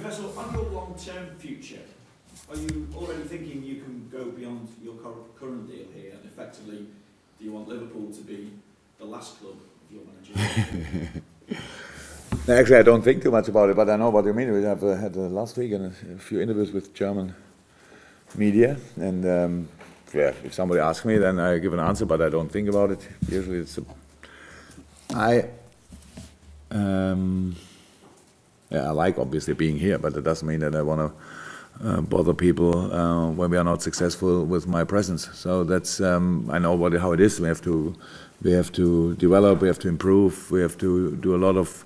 first of all, on your long-term future, are you already thinking you can go beyond your current deal here, and effectively, do you want Liverpool to be the last club of your manager? Actually, I don't think too much about it, but I know what you mean. We have had last week a few interviews with German media, and yeah, if somebody asks me, then I give an answer, but I don't think about it. Usually, I like obviously being here, but it doesn't mean that I want to bother people when we are not successful with my presence. So that's I know how it is. We have to develop, we have to improve, we have to do a lot of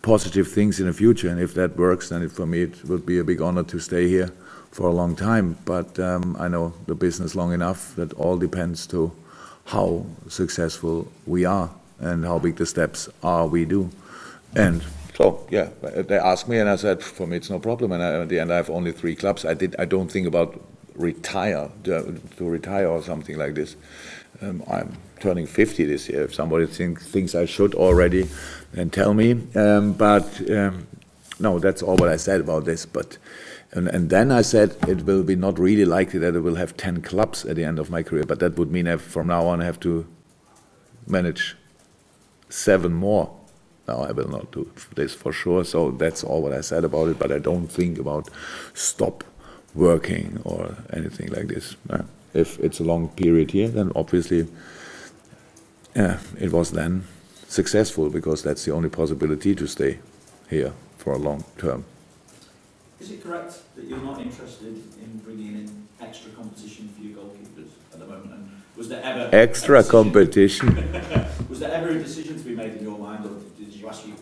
positive things in the future. And if that works, then for me it would be a big honor to stay here for a long time. But I know the business long enough that all depends to how successful we are and how big the steps are we do. And so, yeah, they asked me, and I said, for me, it's no problem. And at the end, I have only 3 clubs. I don't think about to retire or something like this. I'm turning 50 this year. If somebody thinks I should already, then tell me. No, that's all what I said about this. And then I said it will be not really likely that I will have 10 clubs at the end of my career. But that would mean from now on I have to manage 7 more. No, I will not do this for sure. So that's all what I said about it. But I don't think about stop working or anything like this. If it's a long period here, then obviously it was then successful, because that's the only possibility to stay here for a long term. Is it correct that you're not interested in bringing in extra competition for your goalkeepers at the moment? And was there ever extra competition? Was there ever a decision to be made in your mind, or did you actually?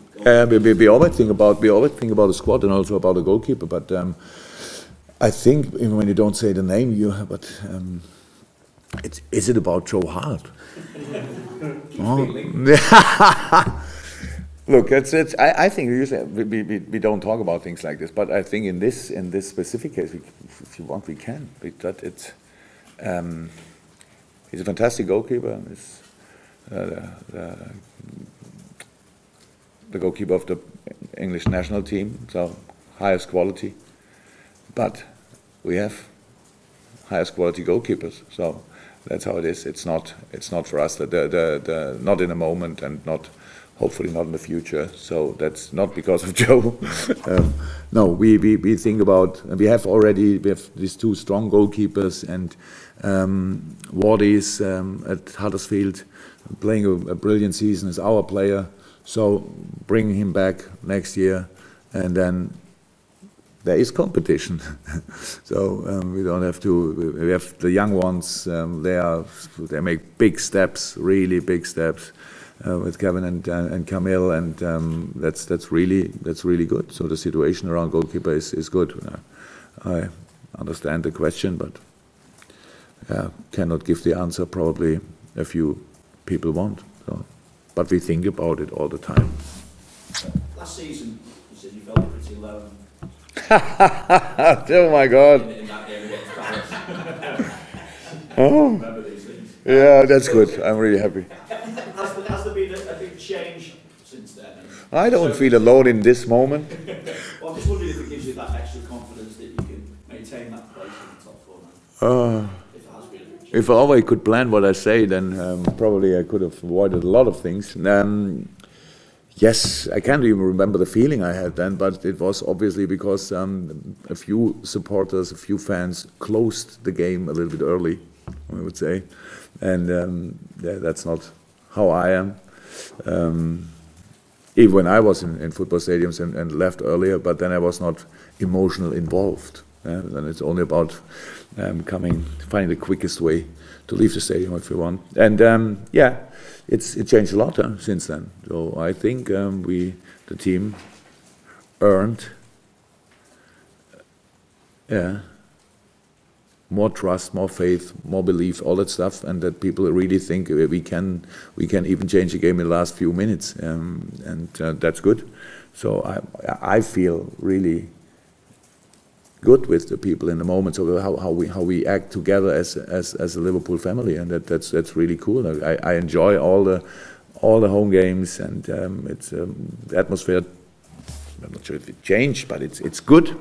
We always think about the squad and also about the goalkeeper. But I think even when you don't say the name, is it about Joe Hart? Look, I think usually we don't talk about things like this, but I think in this specific case, if you want, we can. He's a fantastic goalkeeper. He's the goalkeeper of the English national team, so highest quality. But we have highest quality goalkeepers, so that's how it is. It's not for us. Not in a moment, and hopefully not in the future. So that's not because of Joe. No, we think about. We have these 2 strong goalkeepers, and Wardy's at Huddersfield playing a brilliant season as our player. So bring him back next year, and then there is competition. So we don't have to. We have the young ones. They make big steps, really big steps, with Kevin and Camille, and that's really good. So the situation around goalkeeper is good. I understand the question, but cannot give the answer. Probably a few people want. So, but we think about it all the time. Last season, you said you felt pretty low. Oh my God! In that game against Palace. Oh. Remember these things? Yeah, that's good. I'm really happy. Has there been a big change since then? I don't feel alone in this moment. Well, I'm just wondering if it gives you that extra confidence that you can maintain that place in the top 4 now. If it has been a big change. If I always could plan what I say, then probably I could have avoided a lot of things. Yes, I can't even remember the feeling I had then, but it was obviously because a few supporters, a few fans closed the game a little bit early, I would say. And that's not how I am. Even when I was in football stadiums and left earlier, but then I was not emotionally involved. Then it's only about finding the quickest way to leave the stadium if you want. And it changed a lot since then. So I think the team, earned more trust, more faith, more belief, all that stuff, and that people really think we can even change the game in the last few minutes, and that's good. So I feel really good with the people in the moment, so how we act together as a Liverpool family, and that's really cool. I enjoy all the home games, and it's the atmosphere I'm not sure if it changed, but it's good.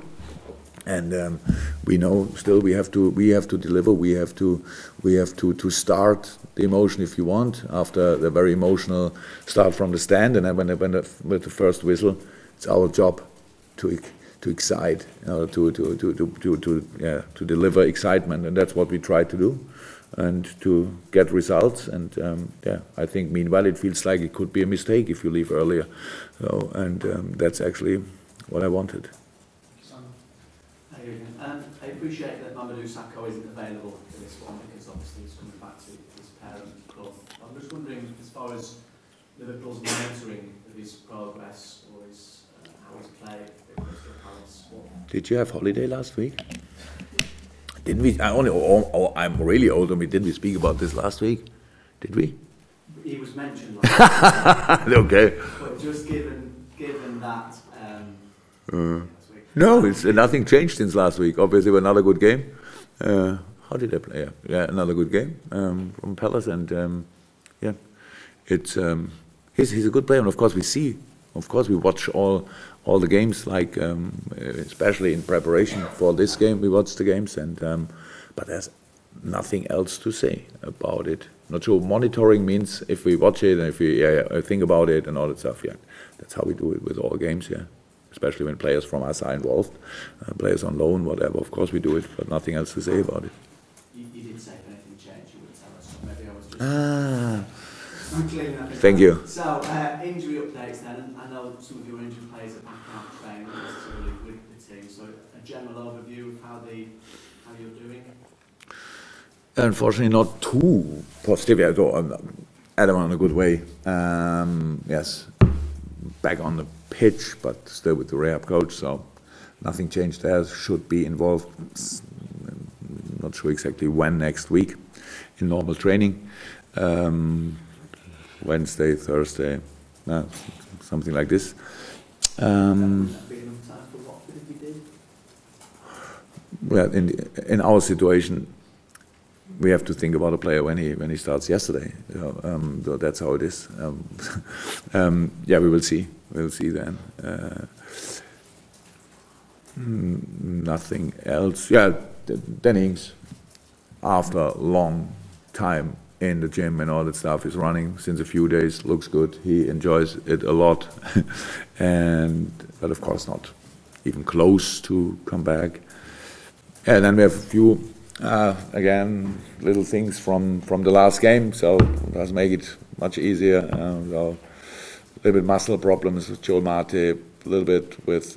And we know still we have to deliver. We have to start the emotion, if you want, after the very emotional start from the stand. And then with the first whistle, it's our job to excite, to deliver excitement, and that's what we try to do, and to get results. And I think meanwhile it feels like it could be a mistake if you leave earlier. So that's actually what I wanted. I appreciate that Mamadou Sakho isn't available for this one because obviously he's coming back to his parent club. I'm just wondering, as far as Liverpool's monitoring of his progress or his how he's played at Crystal Palace. Did you have holiday last week? Didn't we? I'm really old. Didn't we speak about this last week? Did we? He was mentioned last week. Okay. But just given that. No, nothing changed since last week. Obviously, another good game. How did I play? Yeah, another good game from Palace, and it's he's a good player. And of course, we watch all the games, like especially in preparation for this game. We watch the games, and but there's nothing else to say about it. Not sure. Monitoring means if we watch it and if we think about it and all that stuff. Yeah, that's how we do it with all games. Yeah. Especially when players from us are involved, players on loan, whatever. Of course we do it, but nothing else to say about it. You did say if anything changed, you would tell us. So maybe I was just... I'm clearing that. Thank you. So, injury updates then, and I know some of your injured players are back out training necessarily with the team, so a general overview of how you're doing? Unfortunately not too positive. Adam on a good way. Yes, back on the pitch, but still with the rehab coach, so nothing changed there. Should be involved, not sure exactly when, next week in normal training. Wednesday, Thursday, something like this. Well, in our situation, we have to think about a player when he starts yesterday. So that's how it is. We will see. We'll see then. Nothing else. Yeah, Dennings, after a long time in the gym and all that stuff, is running since a few days. Looks good. He enjoys it a lot, but of course not even close to come back. And then we have a few. Again, little things from the last game, so it does make it much easier. So a little bit muscle problems with Joel Mate, a little bit with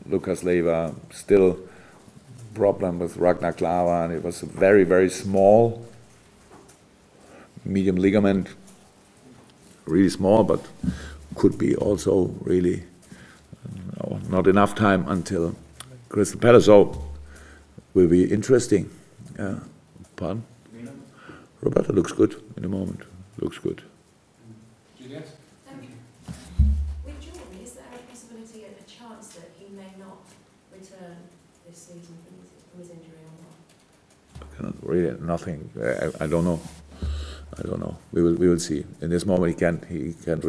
Lukas Leiva, still problem with Ragnar Klavan, and it was a very, very small medium ligament, really small, but could be also really not enough time until Crystal Palace. So will be interesting. Pardon? Roberto looks good in the moment. Looks good. Juliet? Thank you. With Jordan, is there a possibility, a chance that he may not return this season from his injury or not? I cannot really, nothing. I don't know. I don't know. We will see. In this moment, he cannot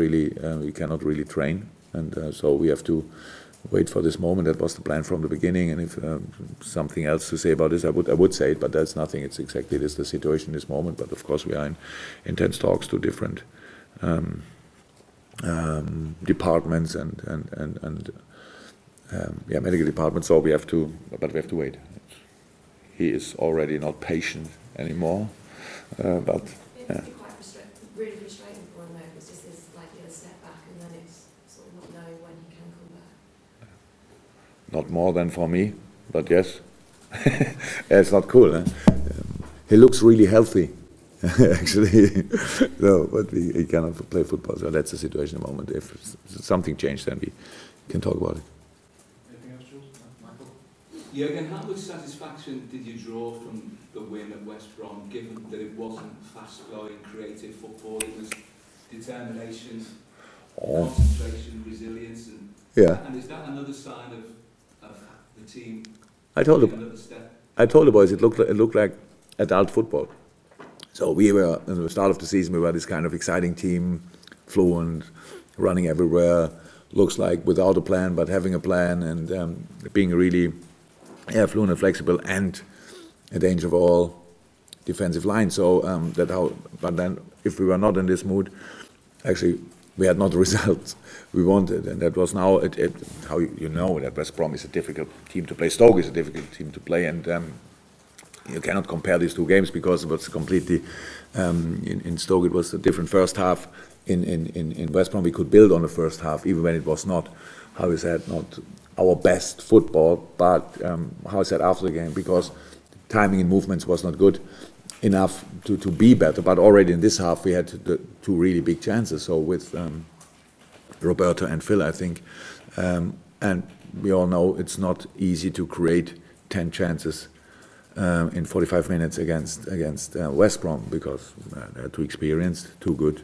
really train, and so we have to wait for this moment. That was the plan from the beginning, and if something else to say about this, I would say it, but that's nothing. It's exactly this the situation in this moment. But of course, we are in intense talks to different departments and medical departments. So we have to wait. He is already not patient anymore, but. It must be quite really frustrating for him though, if it's just this a step back and then it's sort of not knowing when he can come back. Not more than for me, but yes. It's not cool. Huh? He looks really healthy, actually. No, but he cannot play football, so that's the situation at the moment. If something changed, then we can talk about it. Anything else, Jules? No? Michael? Jurgen, how much satisfaction did you draw from the win at West Brom, given that it wasn't fast-flowing, creative football, it was determination, concentration, resilience, and is that another sign of the team? I told the boys it looked like adult football. So we were at the start of the season. We were this kind of exciting team, fluent, running everywhere, looks like without a plan, but having a plan and being really fluent and flexible, and a danger of all defensive line. So but then if we were not in this mood, actually we had not the results we wanted, and that was now how you know that West Brom is a difficult team to play. Stoke is a difficult team to play, and you cannot compare these two games because it was completely in Stoke it was a different first half. In West Brom we could build on the first half, even when it was not, how we said, not our best football, but how I said after the game, because timing and movements was not good enough to be better. But already in this half we had two really big chances. So with Roberto and Phil, I think, and we all know it's not easy to create 10 chances in 45 minutes against West Brom, because they're too experienced, too good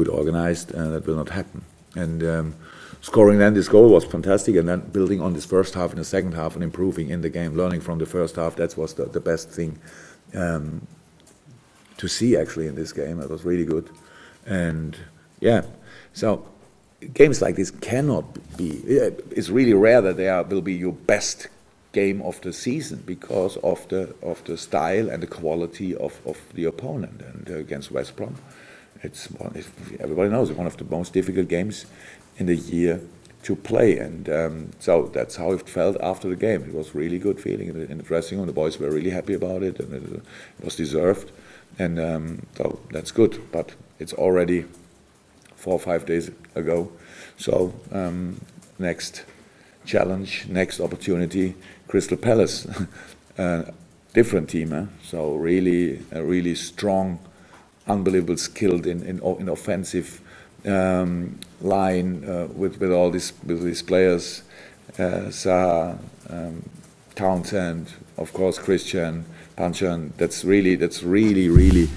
organized, and that will not happen. And scoring then this goal was fantastic, and then building on this first half in the second half and improving in the game, learning from the first half. That was the best thing to see actually in this game. It was really good. And yeah, so games like this cannot be, it's really rare that they will be your best game of the season because of the style and the quality of the opponent. And against West Brom, it's everybody knows it's one of the most difficult games in the year to play, and so that's how it felt after the game. It was really good feeling in the dressing room. The boys were really happy about it, and it was deserved, and so that's good. But it's already 4 or 5 days ago, so next challenge, next opportunity, Crystal Palace, different team, so really strong, unbelievable skilled in offensive line with all these players, Zaha, Townsend, of course Christian, Panchan. That's really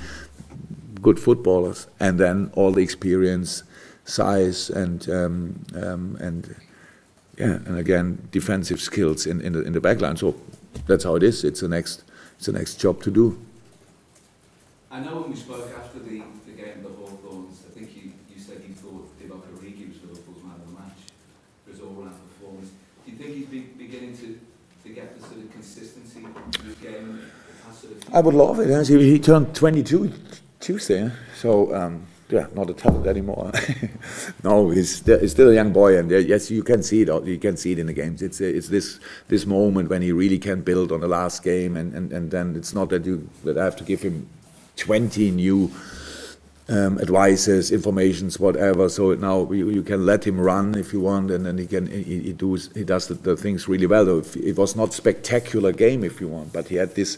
good footballers, and then all the experience, size, and again defensive skills in the back line. So that's how it is. It's the next job to do. I know when we spoke after the game, the Hawthorns, I think you said you thought Divock Origi was Liverpool's man of the match for his all-round performance. Do you think he's beginning to get the sort of consistency in his game? I would love it. He turned 22 Tuesday, so not a talent anymore. No, he's still a young boy, and yes, you can see it. You can see it in the games. It's this moment when he really can build on the last game, and then it's not that I have to give him 20 new advices, informations, whatever. So now you can let him run if you want, and then he does the things really well. It was not spectacular game if you want, but he had these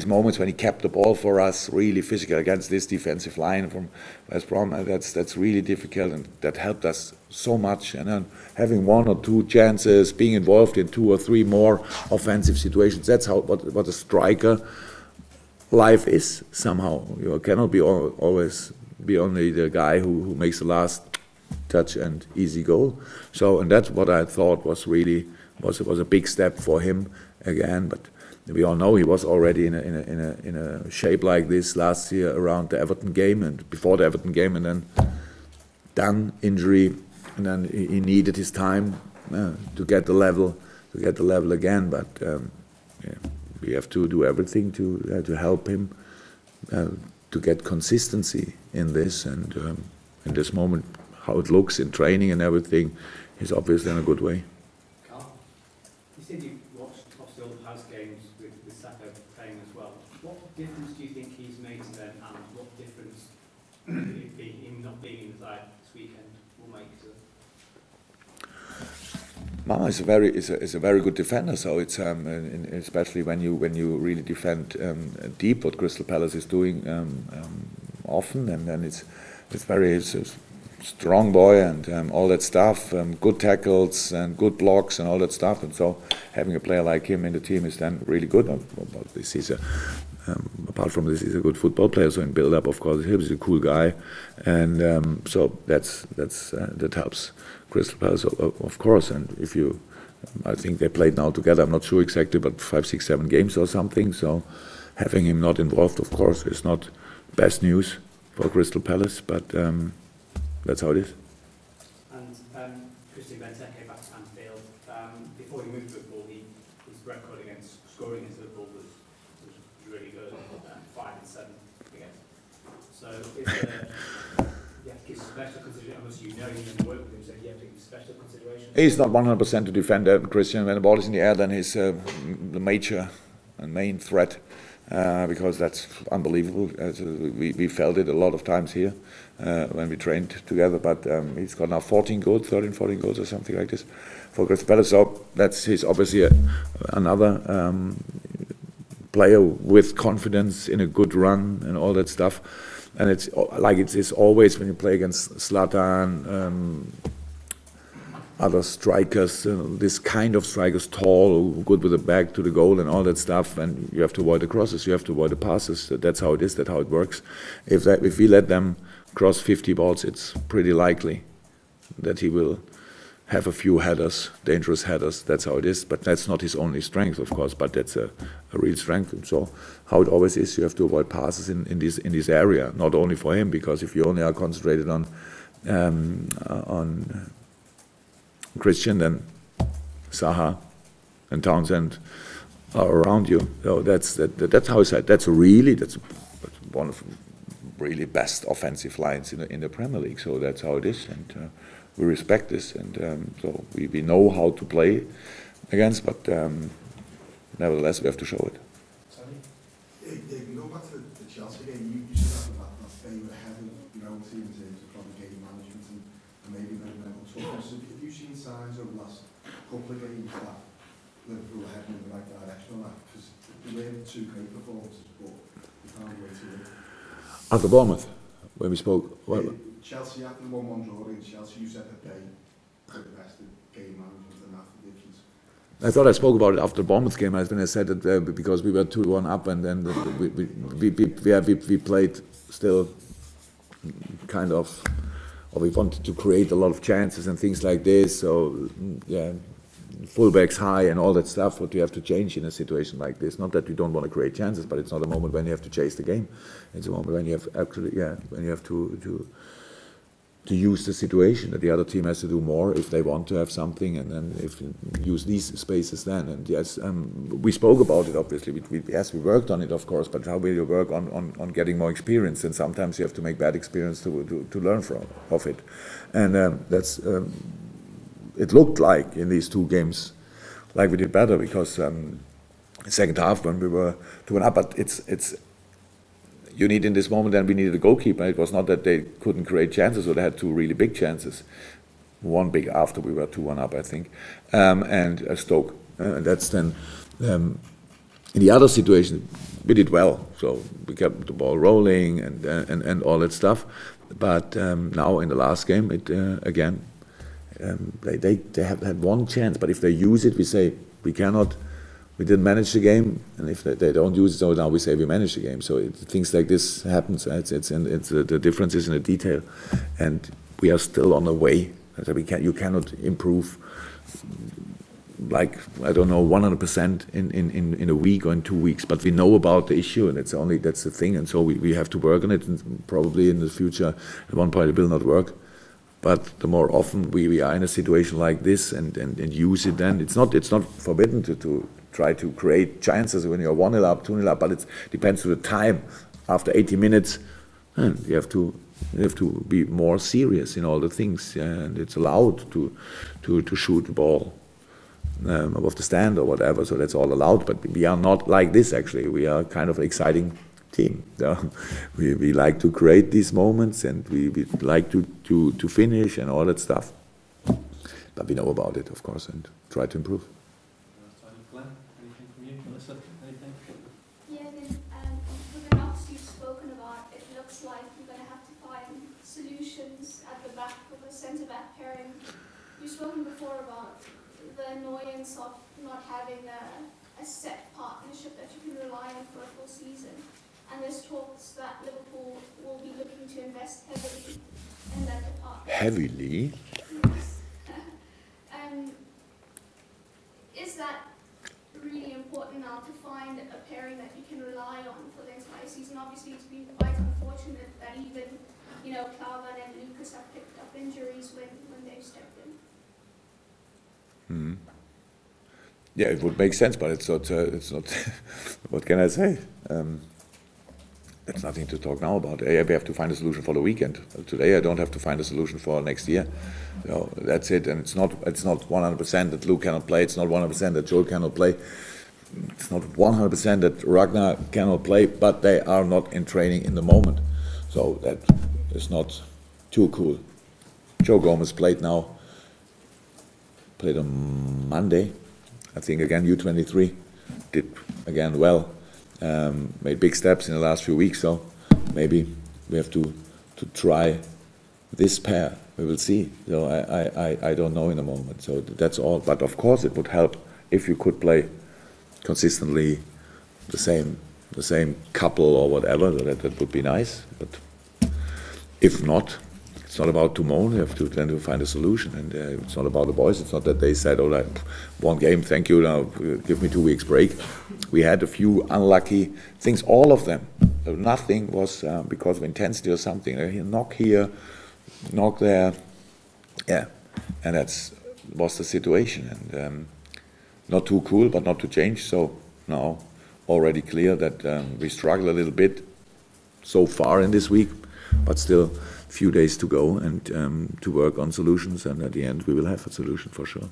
moments when he kept the ball for us, really physical against this defensive line from West Brom. That's really difficult, and that helped us so much. And then having 1 or 2 chances, being involved in 2 or 3 more offensive situations. That's what a striker life is somehow. You cannot be always be only the guy who makes the last touch and easy goal. So, and that's what I thought was a big step for him again. But we all know he was already in a shape like this last year around the Everton game and before the Everton game, and then done injury, and then he needed his time to get the level again. But we have to do everything to help him to get consistency in this, and in this moment, how it looks in training and everything, is obviously in a good way. Carl, you said you watched obviously all the Palace games with Saka playing as well. What difference do you think he's made to them, and what difference him not being in the side this weekend will make to them? Mama is a very good defender, so it's especially when you really defend deep, what Crystal Palace is doing often, and then it's a strong boy and all that stuff, good tackles and good blocks and all that stuff, and so having a player like him in the team is then really good. Apart from this, he's a good football player. So in build-up, of course, he's a cool guy, and so that helps Crystal Palace, of course. And I think they played now together. I'm not sure exactly, but 5, 6, 7 games or something. So having him not involved, of course, is not best news for Crystal Palace. But that's how it is. And record against scoring against Liverpool was really good, 5 and 7 against. So is there, you have to give special consideration, unless you know you're going to work with him, so you have to give special consideration? He's not 100% to defend Christian. When the ball is in the air, then he's the major and main threat. Because that's unbelievable. We felt it a lot of times here when we trained together. But he's got now 13, 14 goals or something like this for Crystal Palace. So he's obviously another player with confidence in a good run and all that stuff. And it's like it's always when you play against Zlatan. Other strikers, this kind of strikers, tall, good with the back to the goal and all that stuff, and you have to avoid the crosses, you have to avoid the passes. That's how it is, that's how it works. If we let them cross 50 balls, it's pretty likely that he will have a few headers, dangerous headers. That's how it is, but that's not his only strength, of course, but that's a real strength. And so how it always is, you have to avoid passes in this area, not only for him, because if you only are concentrated on Christian, then Zaha and Townsend are around you. So that's how it's said. That's one of the really best offensive lines in the Premier League. So that's how it is, and we respect this, and so we know how to play against, but nevertheless we have to show it. Sorry, go back to the Chelsea game. You said that they were ahead of your own team in terms of probably game management and maybe mental toughness. Have you seen signs over the last couple of games that Liverpool are heading in the right direction on that? Because they were 2 great performances, but they found a way to win. After Bournemouth, when we spoke, Chelsea after the 1-1 draw against Chelsea, you said that they were the best at game management and that's the difference. I thought I spoke about it after the Bournemouth game. When I said that because we were 2-1 up, and then we played still kind of. Or we wanted to create a lot of chances and things like this. So yeah, fullbacks high and all that stuff. What you have to change in a situation like this. Not that you don't want to create chances, but it's not a moment when you have to chase the game. It's a moment when you have when you have to use the situation, that the other team has to do more if they want to have something, and then if you use these spaces then. And yes, we spoke about it obviously. We worked on it, of course, but how will you work on getting more experience? And sometimes you have to make bad experience to learn of it. And it looked like in these 2 games like we did better, because second half when we were 2-1 up, but it's you need in this moment, then we needed a goalkeeper. It was not that they couldn't create chances, or they had 2 really big chances. One big after we were 2-1 up, I think, and Stoke. That's then in the other situation we did well. So we kept the ball rolling and all that stuff. But now in the last game, again, they have had 1 chance. But if they use it, we say we cannot. We didn't manage the game, and if they don't use it, so now we say we managed the game. So things like this happens. The difference is in the detail, and we are still on the way. So you cannot improve like, I don't know, 100% in a week or in 2 weeks. But we know about the issue, and that's the thing. And so we have to work on it, and probably in the future at one point it will not work. But the more often we are in a situation like this and use it, then it's not forbidden to try to create chances when you're 1-0 up, 2-0 up, but it depends on the time. After 80 minutes, you have to be more serious in all the things, and it's allowed to shoot the ball above the stand or whatever. So that's all allowed. But we are not like this. Actually, we are kind of an exciting team. We like to create these moments, and we like to finish and all that stuff. But we know about it, of course, and try to improve. Anything from you, Melissa? Anything? Yeah, then with the knocks you've spoken about, it looks like you're going to have to find solutions at the back with a centre-back pairing. You've spoken before about the annoyance of not having a set partnership that you can rely on for a full season. And there's talks that Liverpool will be looking to invest heavily in that department. Heavily? Yes. Is that really important now, to find a pairing that you can rely on for the entire season? Obviously, it's been quite unfortunate that even, Klavan and Lucas have picked up injuries when they've stepped in. Yeah, it would make sense, but it's not. It's not. What can I say? There's nothing to talk now about. We have to find a solution for the weekend. Today, I don't have to find a solution for next year. So that's it. And it's not 100% that Luke cannot play. It's not 100% that Joel cannot play. It's not 100% that Ragnar cannot play. But they are not in training in the moment. So that is not too cool. Joe Gomez played now. Played on Monday. I think again U23 did again well. Made big steps in the last few weeks, so maybe we have to try this pair. We will see. So I don't know in the moment. So that's all. But of course, it would help if you could play consistently the same couple or whatever. That would be nice. But if not, it's not about tomorrow. You have to then find a solution, and it's not about the boys. It's not that they said, "Oh, one game, thank you. Now give me 2 weeks break." We had a few unlucky things. All of them. Nothing was because of intensity or something. Knock here, knock there. Yeah, and was the situation. And not too cool, but not to change. So now already clear that we struggle a little bit so far in this week, but still. Few days to go and to work on solutions, and at the end we will have a solution for sure.